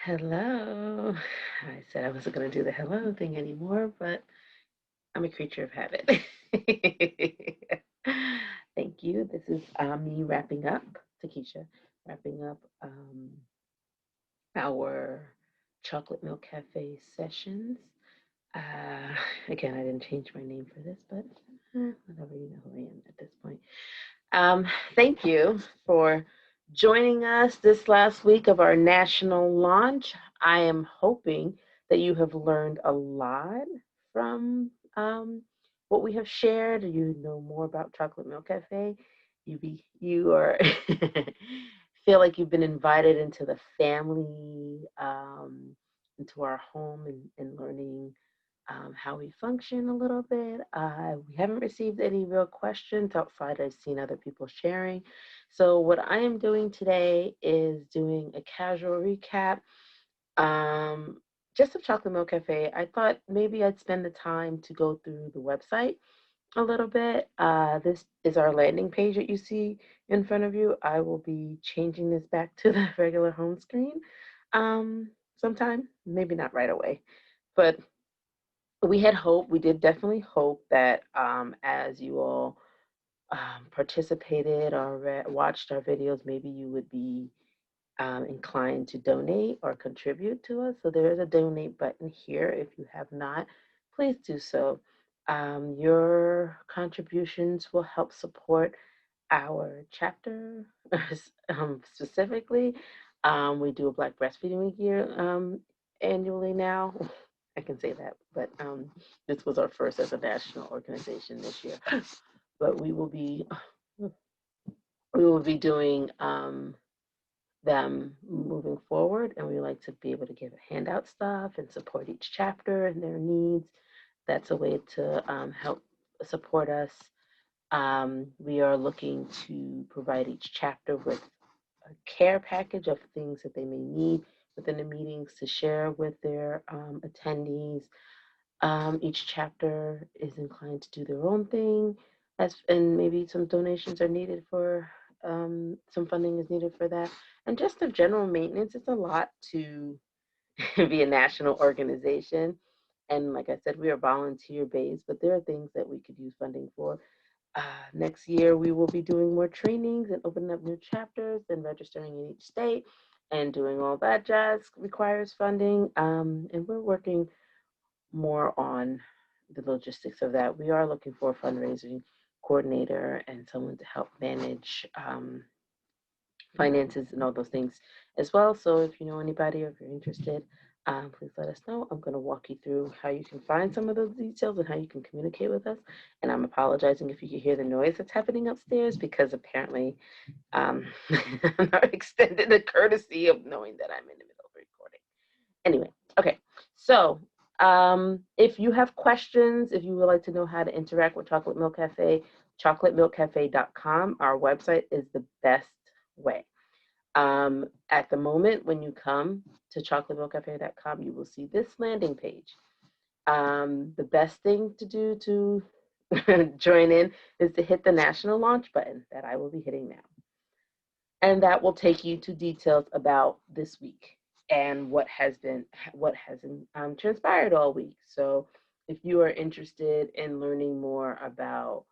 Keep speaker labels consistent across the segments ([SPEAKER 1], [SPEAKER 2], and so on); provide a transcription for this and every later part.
[SPEAKER 1] Hello. I said I wasn't going to do the hello thing anymore, but I'm a creature of habit. Thank you. This is me wrapping up, Takesha, wrapping up our chocolate milk cafe sessions. Uh, Again, I didn't change my name for this, but whatever, you know who I am at this point. Thank you for joining us this last week of our national launch. I am hoping that you have learned a lot from what we have shared. You know more about Chocolate Milk Cafe. You are feel like you've been invited into the family, into our home, and learning how we function a little bit. We haven't received any real questions outside. I've seen other people sharing. So what I am doing today is doing a casual recap. Um, just of Chocolate Milk Cafe. I thought maybe I'd spend the time to go through the website a little bit. This is our landing page that you see in front of you. I will be changing this back to the regular home screen sometime, maybe not right away, but we did definitely hope that as you all participated or watched our videos, maybe you would be inclined to donate or contribute to us. So there is a donate button here. If you have not, please do so. Your contributions will help support our chapter specifically. We do a Black Breastfeeding Week year annually now. I can say that, but this was our first as a national organization this year. But we will be doing them moving forward, and we like to be able to give handout stuff and support each chapter and their needs. That's a way to help support us. We are looking to provide each chapter with a care package of things that they may need within the meetings to share with their attendees. Each chapter is inclined to do their own thing, and maybe some donations are needed for some funding is needed for that. And just the general maintenance, it's a lot to be a national organization. And like I said, we are volunteer based, but there are things that we could use funding for. Next year, we will be doing more trainings and opening up new chapters and registering in each state, and doing all that jazz requires funding. And we're working more on the logistics of that. We are looking for a fundraising coordinator and someone to help manage finances and all those things as well. So if you know anybody or if you're interested, please let us know. I'm going to walk you through how you can find some of those details and how you can communicate with us. And I'm apologizing if you can hear the noise that's happening upstairs, because apparently I'm not extended the courtesy of knowing that I'm in the middle of recording. Anyway, okay. So if you have questions, if you would like to know how to interact with Chocolate Milk Cafe, chocolatemilkcafe.com, our website is the best way. At the moment, when you come to chocolatemilkcafe.com, you will see this landing page. The best thing to do to join in is to hit the national launch button that I will be hitting now. And that will take you to details about this week and what has transpired all week. So if you are interested in learning more about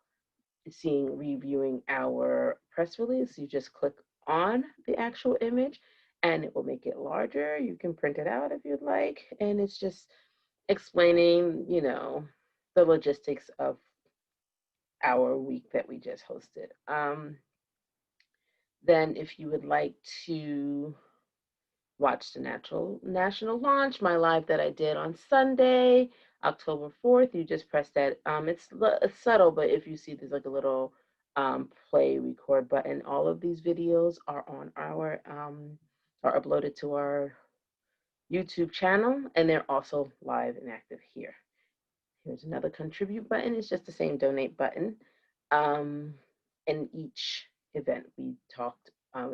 [SPEAKER 1] reviewing our press release, you just click on the actual image and it will make it larger. You can print it out if you'd like. And it's just explaining, the logistics of our week that we just hosted. Then if you would like to watch the national launch, my live that I did on Sunday, October 4th, you just press that. It's subtle, but if you see there's like a little play record button, all of these videos are on are uploaded to our YouTube channel, and they're also live and active here. Here's another contribute button. It's just the same donate button. In each event, we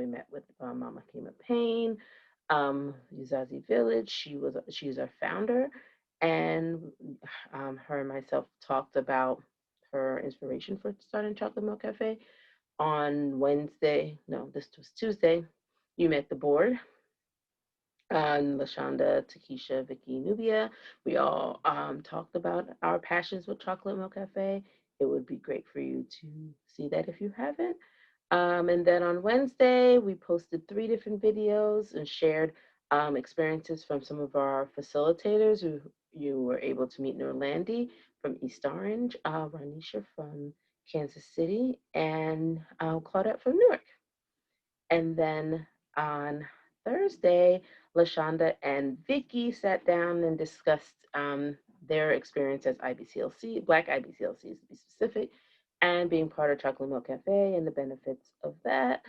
[SPEAKER 1] met with Mama Kima Payne, Uzazi Village. She's our founder, and her and myself talked about her inspiration for starting Chocolate Milk Cafe. On Wednesday, no, this was Tuesday, you met the board. LaShonda, Takesha, Vicky, Nubia. We all talked about our passions with Chocolate Milk Cafe. It would be great for you to see that if you haven't. And then on Wednesday, we posted 3 different videos and shared experiences from some of our facilitators who you were able to meet. Norlandi from East Orange, Ranisha from Kansas City, and Claudette from Newark. And then on Thursday, LaShonda and Vicky sat down and discussed their experience as IBCLC, Black IBCLCs to be specific, and being part of Chocolate Milk Cafe and the benefits of that.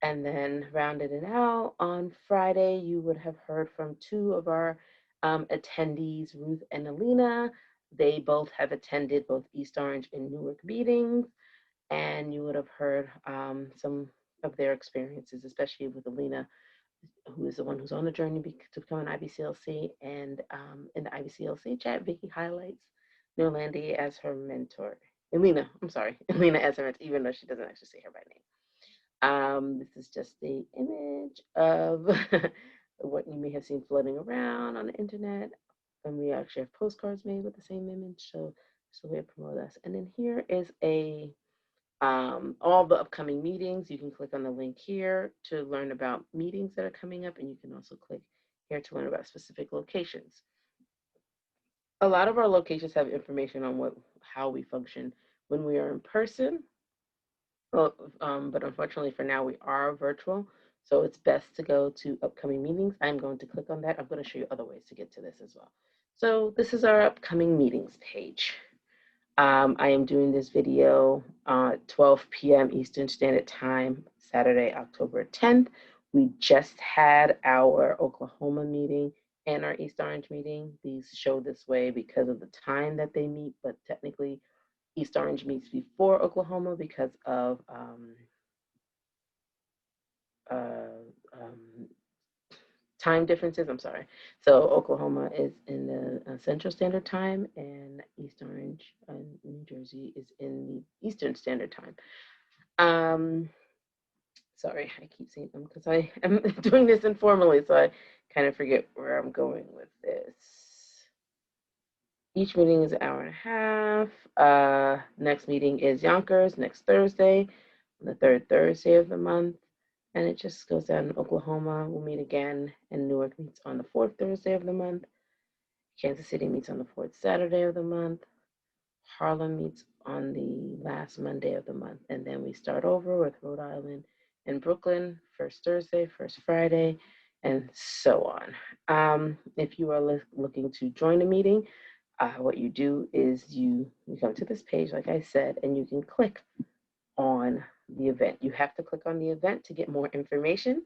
[SPEAKER 1] And then rounded it out on Friday, you would have heard from 2 of our attendees, Ruth and Alina. They both have attended both East Orange and Newark meetings, and you would have heard some of their experiences, especially with Alina, who is the one who's on the journey to become an IBCLC. And in the IBCLC chat, Vicky highlights Norlandi as her mentor. Alina as her mentor, even though she doesn't actually say her by name. This is just the image of what you may have seen floating around on the internet. And we actually have postcards made with the same image, so it's a way to promote us. And then here is all the upcoming meetings. You can click on the link here to learn about meetings that are coming up, and you can also click here to learn about specific locations. A lot of our locations have information on how we function when we are in person. But unfortunately for now, we are virtual. So it's best to go to upcoming meetings. I'm going to click on that. I'm going to show you other ways to get to this as well. So this is our upcoming meetings page. I am doing this video at 12 p.m. Eastern Standard Time, Saturday, October 10th. We just had our Oklahoma meeting and our East Orange meeting. These show this way because of the time that they meet, but technically East Orange meets before Oklahoma because of time differences. I'm sorry. So Oklahoma is in the Central Standard Time, and East Orange, New Jersey, is in the Eastern Standard Time. Sorry, I keep saying them because I am doing this informally, so I kind of forget where I'm going with this. Each meeting is an hour and a half. Next meeting is Yonkers next Thursday, on the 3rd Thursday of the month. And it just goes down in Oklahoma. We'll meet again, and Newark meets on the 4th Thursday of the month. Kansas City meets on the 4th Saturday of the month. Harlem meets on the last Monday of the month. And then we start over with Rhode Island and Brooklyn, first Thursday, first Friday, and so on. If you are looking to join a meeting, what you do is you come to this page, like I said, and you can click on the event. You have to click on the event to get more information.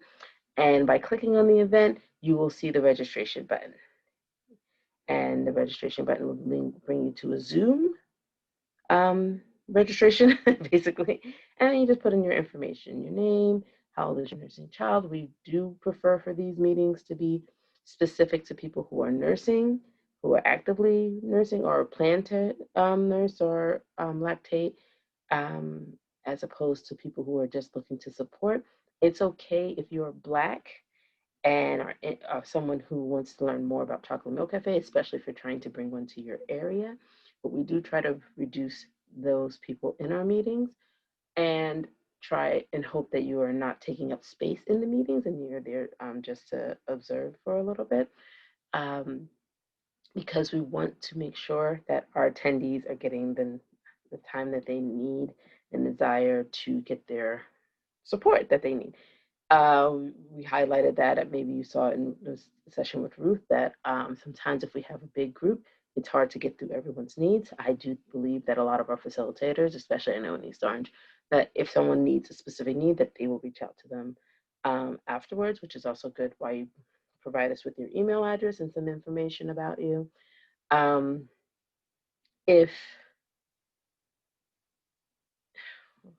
[SPEAKER 1] And by clicking on the event, you will see the registration button. And the registration button will bring you to a Zoom registration, basically. And then you just put in your information, your name, how old is your nursing child. We do prefer for these meetings to be specific to people who are nursing, who are actively nursing or plan to nurse or lactate, as opposed to people who are just looking to support. It's okay if you're Black and are someone who wants to learn more about Chocolate Milk Cafe, especially if you're trying to bring one to your area. But we do try to reduce those people in our meetings and try and hope that you are not taking up space in the meetings and you're there just to observe for a little bit. Because we want to make sure that our attendees are getting the time that they need and desire to get their support that they need. We highlighted that, maybe you saw in this session with Ruth, that sometimes if we have a big group, it's hard to get through everyone's needs. I do believe that a lot of our facilitators, especially I know in East Orange, that if someone needs a specific need, that they will reach out to them afterwards, which is also good why you provide us with your email address and some information about you.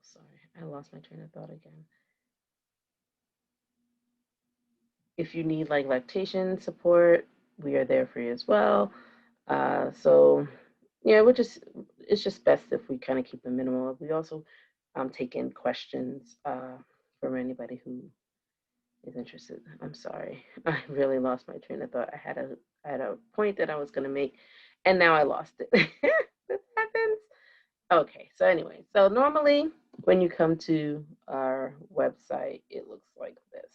[SPEAKER 1] Sorry, I lost my train of thought again. If you need like lactation support, we are there for you as well. So yeah, it's just best if we kind of keep them minimal. We also take in questions from anybody who is interested. I'm sorry. I really lost my train of thought. I had a point that I was going to make, and now I lost it. This happens. Okay, so anyway, so normally when you come to our website, it looks like this.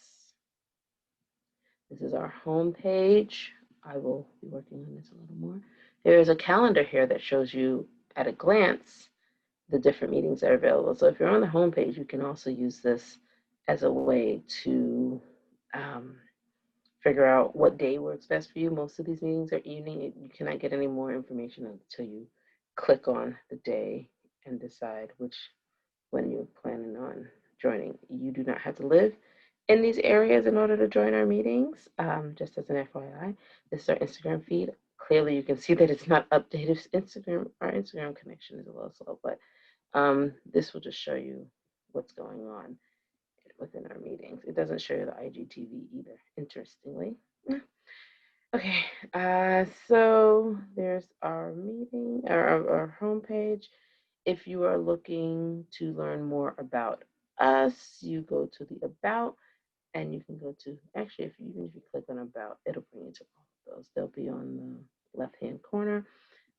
[SPEAKER 1] This is our home page. I will be working on this a little more. There is a calendar here that shows you at a glance the different meetings that are available. So if you're on the home page, you can also use this as a way to um, figure out what day works best for you. Most of these meetings are evening. You cannot get any more information until you click on the day and decide when you're planning on joining. You do not have to live in these areas in order to join our meetings. Just as an FYI, this is our Instagram feed. Clearly, you can see that it's not updated. Our Instagram connection is a little slow, but this will just show you what's going on within our meetings. It doesn't show you the IGTV either, interestingly. Okay, so there's our meeting, our homepage. If you are looking to learn more about us, you go to the About, and you can go to, actually, even if you click on About, it'll bring you to all of those. They'll be on the left-hand corner.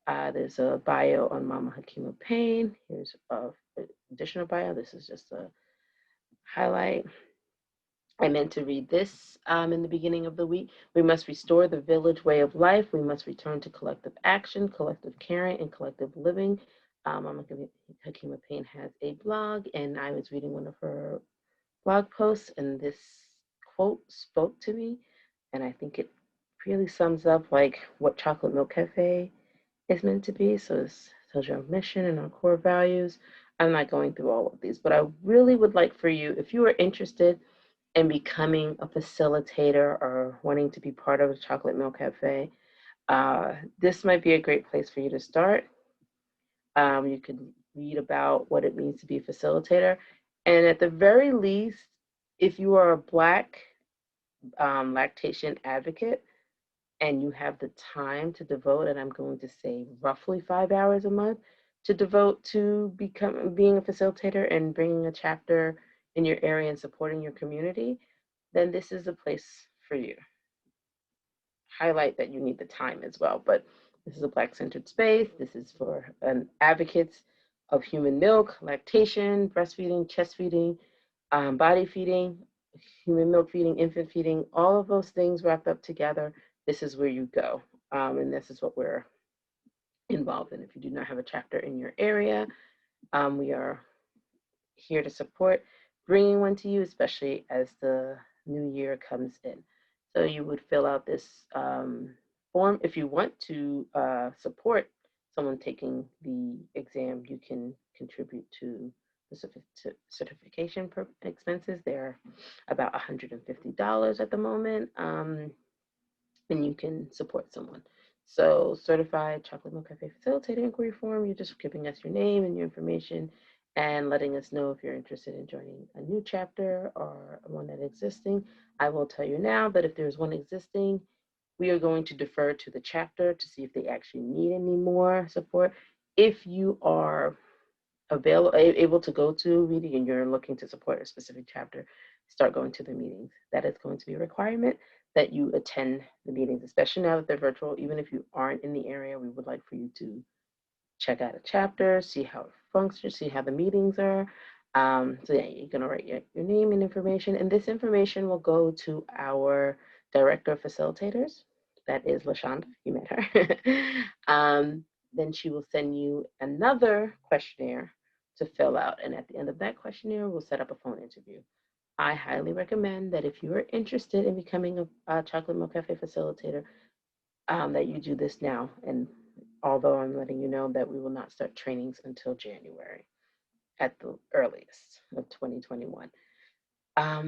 [SPEAKER 1] There's a bio on Mama Hakima Payne. Here's additional bio. This is just a highlight. I meant to read this in the beginning of the week. We must restore the village way of life. We must return to collective action, collective caring, and collective living. Mama Hakima Payne has a blog, and I was reading one of her blog posts, and this quote spoke to me, and I think it really sums up like what Chocolate Milk Cafe is meant to be. So it tells you our mission and our core values. I'm not going through all of these, but I really would like for you, if you are interested in becoming a facilitator or wanting to be part of the Chocolate Milk Cafe, this might be a great place for you to start. You can read about what it means to be a facilitator. And at the very least, if you are a Black lactation advocate and you have the time to devote, and I'm going to say roughly 5 hours a month to devote to being a facilitator and bringing a chapter in your area and supporting your community, then this is a place for you. Highlight that you need the time as well, but this is a Black-centered space. This is for advocates of human milk, lactation, breastfeeding, chest feeding, body feeding, human milk feeding, infant feeding, all of those things wrapped up together. This is where you go, and this is what we're involved in. If you do not have a chapter in your area, we are here to support bringing one to you, especially as the new year comes in. So you would fill out this form. If you want to support someone taking the exam, you can contribute to the certification expenses. They're about $150 at the moment, and you can support someone. So certified Chocolate Milk Cafe facilitator inquiry form, you're just giving us your name and your information and letting us know if you're interested in joining a new chapter or one that's existing. I will tell you now that if there's one existing, we are going to defer to the chapter to see if they actually need any more support. If you are able to go to a meeting and you're looking to support a specific chapter, start going to the meetings. That is going to be a requirement that you attend the meetings, especially now that they're virtual. Even if you aren't in the area, we would like for you to check out a chapter, see how it functions, see how the meetings are. So yeah, you're gonna write your name and information, and this information will go to our director of facilitators. That is LaShonda, you met her. Then she will send you another questionnaire to fill out, and at the end of that questionnaire, we'll set up a phone interview. I highly recommend that if you are interested in becoming a Chocolate Milk Cafe facilitator, that you do this now. And although I'm letting you know that we will not start trainings until January at the earliest of 2021.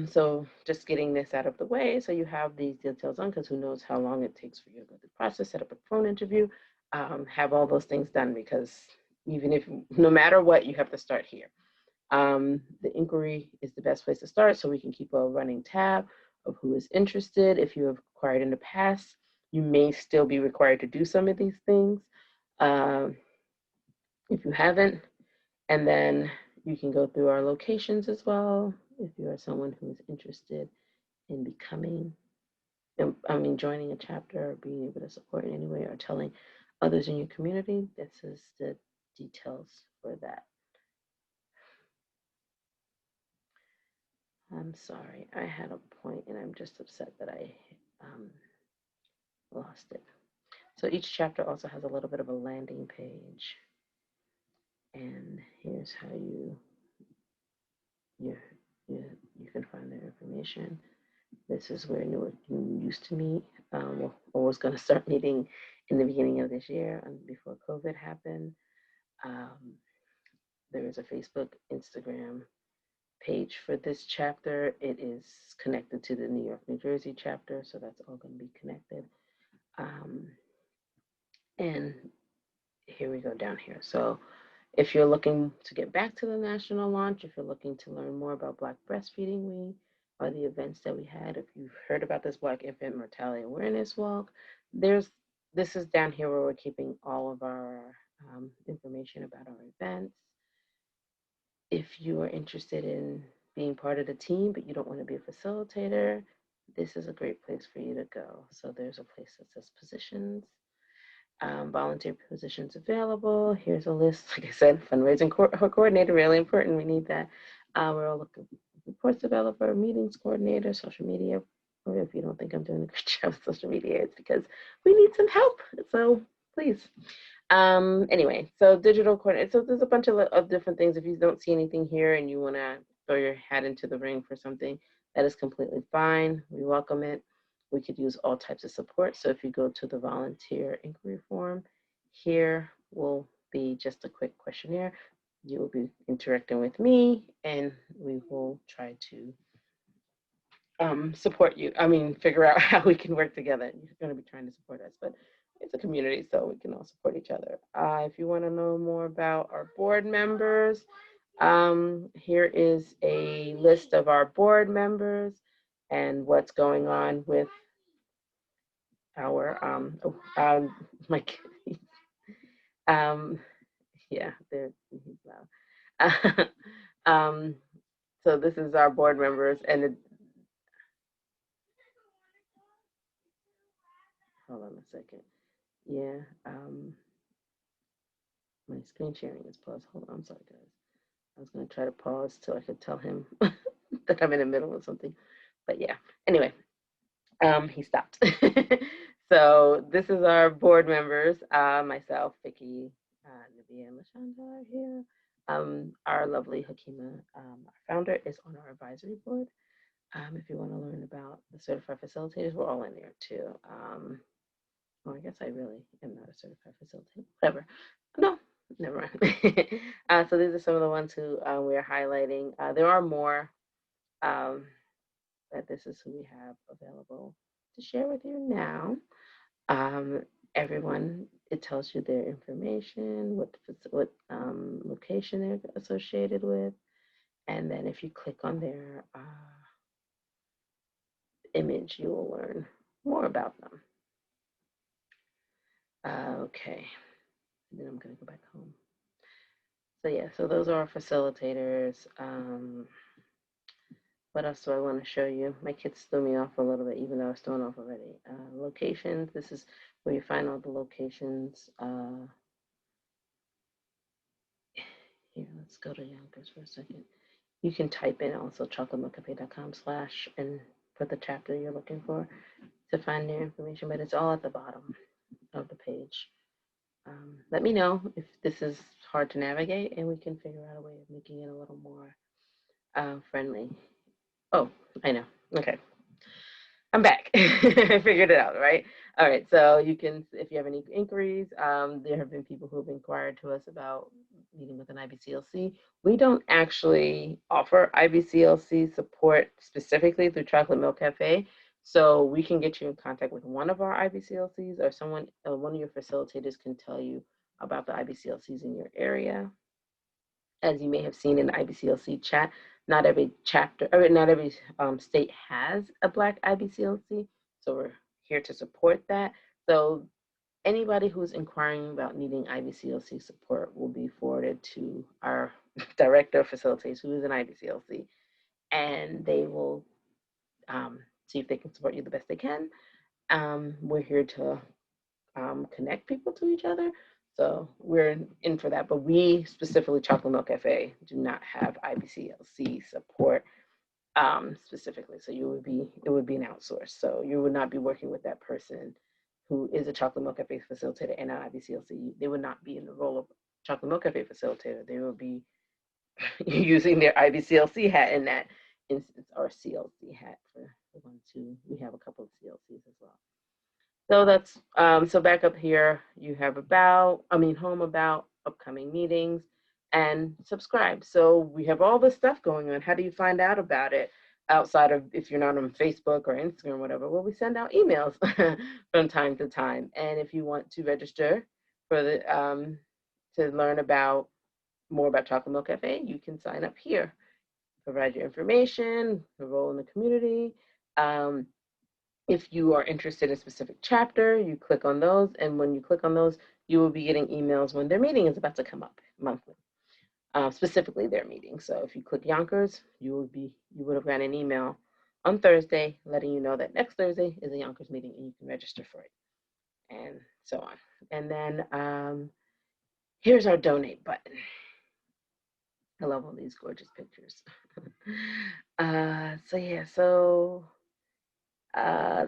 [SPEAKER 1] So just getting this out of the way so you have these details on, because who knows how long it takes for you to go through the process, set up a phone interview, have all those things done, because even if, no matter what, you have to start here. The inquiry is the best place to start so we can keep a running tab of who is interested. If you have acquired in the past, you may still be required to do some of these things. If you haven't, and then you can go through our locations as well if you are someone who is interested in joining a chapter or being able to support in any way or telling others in your community, this is the details for that. I'm sorry, I had a point and I'm just upset that I lost it. So each chapter also has a little bit of a landing page. And here's how you can find their information. This is where you used to meet, or was going to start meeting in the beginning of this year before COVID happened. There is a Facebook, Instagram page for this chapter. It is connected to the New York, New Jersey chapter, so that's all going to be connected. And here we go down here. So if you're looking to get back to the national launch, if you're looking to learn more about Black Breastfeeding Week or the events that we had, if you've heard about this Black Infant Mortality Awareness Walk, this is down here where we're keeping all of our information about our events. If you are interested in being part of the team, but you don't want to be a facilitator, this is a great place for you to go. So there's a place that says positions. Volunteer positions available. Here's a list. Like I said, fundraising coordinator, really important. We need that. We're all looking for reports developer, meetings coordinator, social media. Or if you don't think I'm doing a good job with social media, it's because we need some help. So please. Anyway, so digital coordinator. So there's a bunch of different things. If you don't see anything here and you want to throw your hat into the ring for something, that is completely fine. We welcome it. We could use all types of support. So if you go to the volunteer inquiry form, here will be just a quick questionnaire. You will be interacting with me and we will try to support you. Figure out how we can work together. You're going to be trying to support us, but it's a community, so we can all support each other. If you want to know more about our board members, here is a list of our board members and what's going on with our my kids. Yeah, he's loud. So this is our board members, and hold on a second. Yeah, my screen sharing is paused. Hold on, I'm sorry, guys. I was gonna try to pause till I could tell him that I'm in the middle of something, but yeah. Anyway, he stopped. So this is our board members. Myself, Vicky, Nabia, and Lashonda are here. Our lovely Hakima, our founder, is on our advisory board. If you want to learn about the certified facilitators, we're all in there too. Well, I guess I really am not a certified facilitator. Whatever. No, never mind. So these are some of the ones who we're highlighting. There are more, but this is who we have available to share with you now. Everyone, it tells you their information, what location they're associated with, and then if you click on their image, you will learn more about them. Okay, and then I'm gonna go back home. So yeah, so those are our facilitators. What else do I want to show you? My kids threw me off a little bit, even though I was thrown off already. Locations, this is where you find all the locations. Here, let's go to Yonkers for a second. You can type in also chocolatemilkcafe.com/ and put the chapter you're looking for to find their information, but it's all at the bottom of the page. Let me know if this is hard to navigate and we can figure out a way of making it a little more friendly. Oh, I know. Okay. I'm back. I figured it out, right? All right. So you can, if you have any inquiries, there have been people who have inquired to us about meeting with an IBCLC. We don't actually offer IBCLC support specifically through Chocolate Milk Cafe. So we can get you in contact with one of our IBCLCs, or someone, one of your facilitators can tell you about the IBCLCs in your area. As you may have seen in the IBCLC chat, not every chapter, or not every state has a Black IBCLC, so we're here to support that. So anybody who's inquiring about needing IBCLC support will be forwarded to our director of facilitators, who is an IBCLC, and they will see if they can support you the best they can. We're here to connect people to each other. So we're in for that. But we specifically, Chocolate Milk Cafe, do not have IBCLC support specifically. So it would be an outsource. So you would not be working with that person who is a Chocolate Milk Cafe facilitator and an IBCLC. They would not be in the role of Chocolate Milk Cafe facilitator. They will be using their IBCLC hat in that instance, or CLC hat for the ones who, we have a couple of CLCs as well. So that's, so back up here, you have home about, upcoming meetings, and subscribe. So we have all this stuff going on. How do you find out about it outside of, if you're not on Facebook or Instagram or whatever? Well, we send out emails from time to time. And if you want to register for the, to learn about more about Chocolate Milk Cafe, you can sign up here. Provide your information, the role in the community. If you are interested in a specific chapter, you click on those, and when you click on those, you will be getting emails when their meeting is about to come up monthly, specifically their meeting. So if you click Yonkers, you would have gotten an email on Thursday letting you know that next Thursday is a Yonkers meeting and you can register for it, and so on. And then here's our donate button. I love all these gorgeous pictures.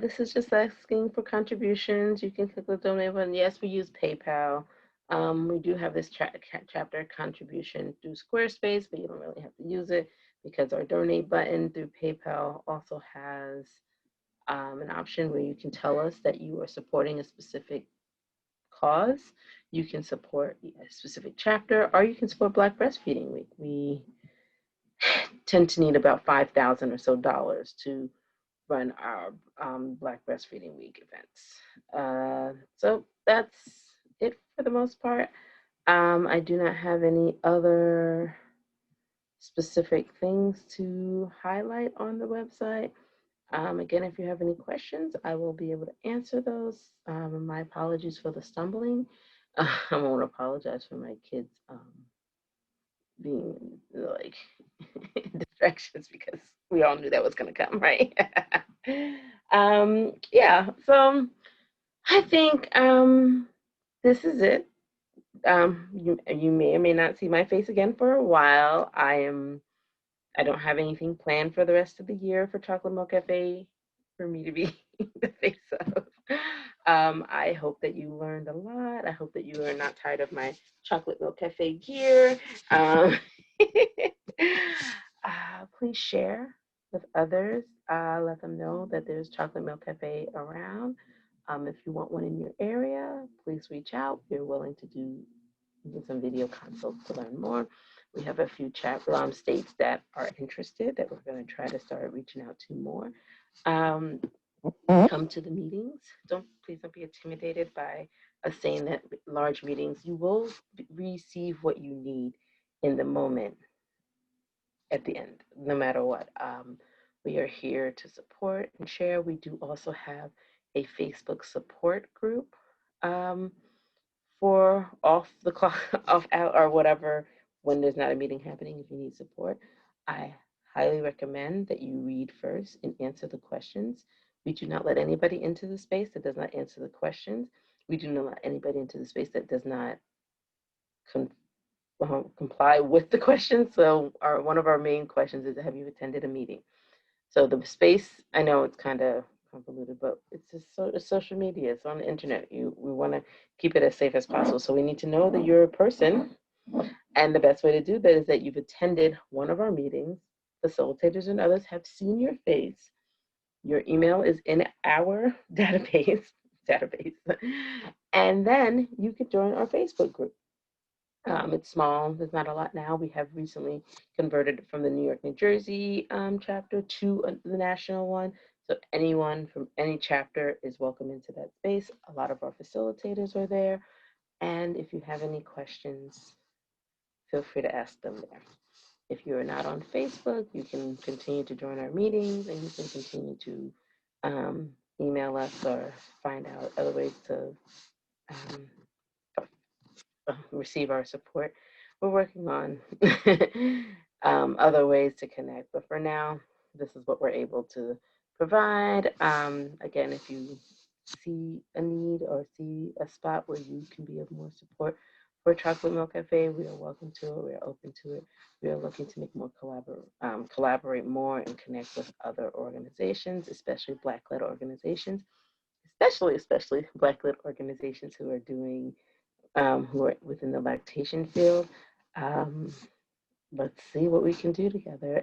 [SPEAKER 1] This is just asking for contributions. You can click the donate button. Yes, we use PayPal. We do have this chapter contribution through Squarespace, but you don't really have to use it because our donate button through PayPal also has an option where you can tell us that you are supporting a specific cause. You can support a specific chapter, or you can support Black Breastfeeding Week. We tend to need about $5,000 or so to run our Black Breastfeeding Week events. So that's it for the most part. I do not have any other specific things to highlight on the website. Again, if you have any questions, I will be able to answer those. My apologies for the stumbling. I won't apologize for my kids being like distractions, because we all knew that was going to come, right? Yeah, so I think this is it. You may or may not see my face again for a while. I don't have anything planned for the rest of the year for Chocolate Milk Cafe for me to be the face of. I hope that you learned a lot. I hope that you are not tired of my Chocolate Milk Cafe gear. Please share with others. Let them know that there's Chocolate Milk Cafe around. If you want one in your area, please reach out. We're willing to do some video consults to learn more. We have a few states that are interested that we're going to try to start reaching out to more. Come to the meetings. Please don't be intimidated by us saying that large meetings. You will receive what you need in the moment at the end, no matter what. We are here to support and share. We do also have a Facebook support group for off the clock, off out, or whatever, when there's not a meeting happening. If you need support, I highly recommend that you read first and answer the questions. We do not let anybody into the space that does not answer the questions. We do not let anybody into the space that does not comply with the questions. So one of our main questions is, have you attended a meeting? So the space, I know it's kind of convoluted, but it's just social media. It's on the internet. We want to keep it as safe as possible. So we need to know that you're a person. And the best way to do that is that you've attended one of our meetings. Facilitators and others have seen your face. Your email is in our database. And then you could join our Facebook group. It's small. There's not a lot now. We have recently converted from the New York, New Jersey chapter to the national one. So anyone from any chapter is welcome into that space. A lot of our facilitators are there. And if you have any questions, feel free to ask them there. If you are not on Facebook, you can continue to join our meetings, and you can continue to email us or find out other ways to receive our support. We're working on other ways to connect, but for now, this is what we're able to provide. Again, if you see a need or see a spot where you can be of more support for Chocolate Milk Cafe, we are welcome to it. We are open to it. We are looking to make more collaborate more and connect with other organizations, especially Black-led organizations, especially Black-led organizations who are doing who are within the lactation field. Um, let's see what we can do together.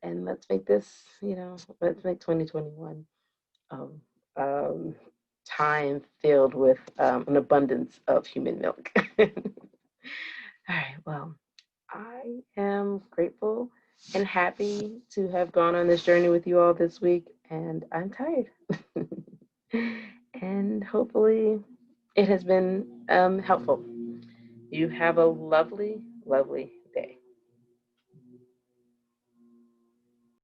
[SPEAKER 1] And let's make this, let's make 2021 um, time filled with an abundance of human milk. All right, well, I am grateful and happy to have gone on this journey with you all this week, and I'm tired. And hopefully it has been helpful. You have a lovely, lovely